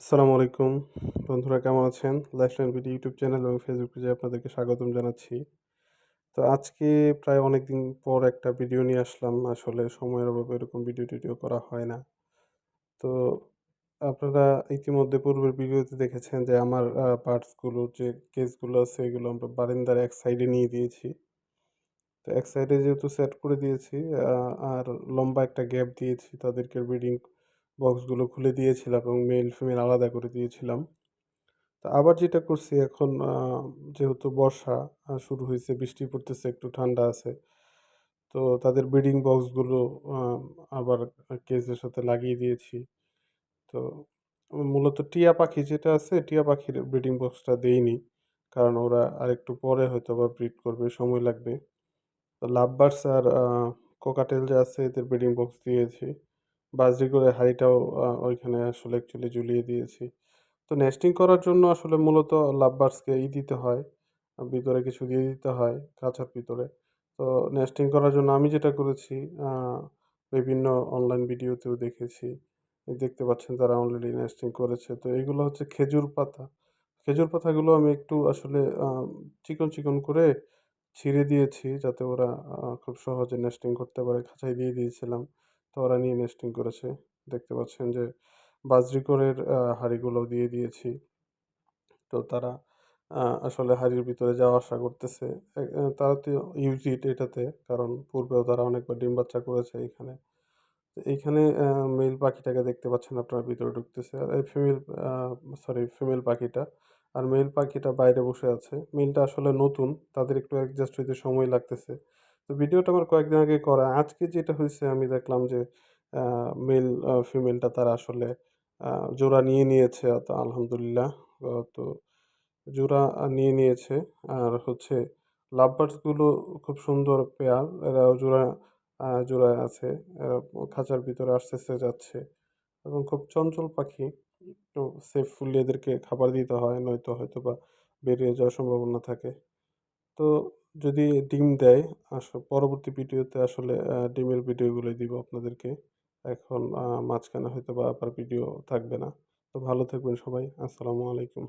আসসালামু আলাইকুম। বন্ধুরা কেমন আছেন? লাইফস্টাইল বিডি ইউটিউব চ্যানেল এবং ফেসবুক পেজে আপনাদেরকে স্বাগতম জানাচ্ছি। তো আজকে প্রায় অনেকদিন পর একটা ভিডিও নিয়ে আসলাম। আসলে সময়ের অভাবে এরকম ভিডিও-টিডিও করা হয় না। তো আপনারা ইতিমধ্যে পূর্বের ভিডিওতে দেখেছেন যে আমার পার্টস গুলো যে কেসগুলো আছে এগুলো আমরা বারান্দার এক সাইডে নিয়ে দিয়েছি। তো এক সাইডে যেহেতু সেট করে দিয়েছি আ আর লম্বা একটা গ্যাপ দিয়েছি তাদেরকে ব্রিডিং বক্সগুলো খুলে দিয়েছিলাম এবং মেল ফিমেল আলাদা করে দিয়েছিলাম। তো আবার যেটা করছি এখন যেহেতু বর্ষা শুরু হইছে, বৃষ্টি পড়তেছে, একটু ঠান্ডা আছে। তো তাদের ব্রিডিং বক্সগুলো আ আবার কেজের সাথে লাগিয়ে দিয়েছি। তো মূলত টিয়া পাখি যেটা আছে, টিয়া পাখির ব্রিডিং বক্সটা দেইনি। কারণ ওরা আরেকটু পরে হয়তোবা ব্রিড করবে, সময় লাগবে। তো লাভ বার্ডস আর কোকাটেল যে আছে এদের ব্রিডিং বক্স দিয়েছি। বাজরিগরের হাঁড়িটাও ওইখানে আসলে অ্যাকচুয়ালি ঝুলিয়ে দিয়েছি। তো নেস্টিং করার জন্য আসলে মূলত লাভ বার্ডসকে দিতে হয়। ভিতরে কিছু দিয়ে দিতে হয় খাঁচার ভিতরে। তো নেস্টিং করার জন্য আমি যেটা করেছি আ বিভিন্ন অনলাইন ভিডিওতেও দেখেছি। দেখতে পাচ্ছেন তারা অলরেডি নেস্টিং করেছে। তো এগুলো হচ্ছে খেজুর পাতা। খেজুর পাতাগুলো আমি একটু আসলে চিকন করে ছিঁড়ে দিয়েছি যাতে ওরা খুব সহজে নেস্টিং করতে পারে। খাঁচায় দিয়ে দিয়েছিলাম। তো ওরা নিয়ে নেস্টিং করেছে। দেখতে পাচ্ছেন যে বাজরিকরের হাঁড়িগুলো দিয়ে দিয়েছি। তো তারা আসলে হাঁড়ির ভিতরে যাওয়া আসা করতেছে। তারা তো ইউজ ইট এটাতে। কারণ পূর্বেও তারা অনেকবার ডিম বাচ্চা করেছে এইখানে। তো এইখানে মেল পাখিটাকে দেখতে পাচ্ছেন আপনারা ভিতরে ঢুকতেছে। আর এই আ ফিমেল পাখিটা। আর মেল পাখিটা বাইরে বসে আছে। মেলটা আসলে নতুন। তাদের একটু অ্যাডজাস্ট হইতে সময় লাগতেছে। তো ভিডিওটা আমার কয়েকদিন আগে করা। আজকে যেটা হইছে আমি দেখলাম যে আ ফিমেলটা তারা আসলে আ জোড়া নিয়ে নিয়েছে। তো আলহামদুলিল্লাহ। তো জোড়া নিয়ে নিয়েছে। আর হচ্ছে লাভ বার্ডস গুলো খুব সুন্দর পেয়ার। এরাও জোড়ায় আছে। এরা খাঁচার ভিতরে আসতেছে যাচ্ছে এবং খুব চঞ্চল পাখি। একটু সেফফুলি এদেরকে খাবার দিতে হয় নয়তো হয়তোবা বেরিয়ে যাওয়ার সম্ভাবনা থাকে। তো যদি ডিম দেয় পরবর্তী ভিডিওতে আসলে ডিমের ভিডিওগুলোই দিব আপনাদেরকে। এখন মাঝখানে হয়তোবা আবার ভিডিও থাকবে না। তো ভালো থাকবেন সবাই। আসসালামু আলাইকুম।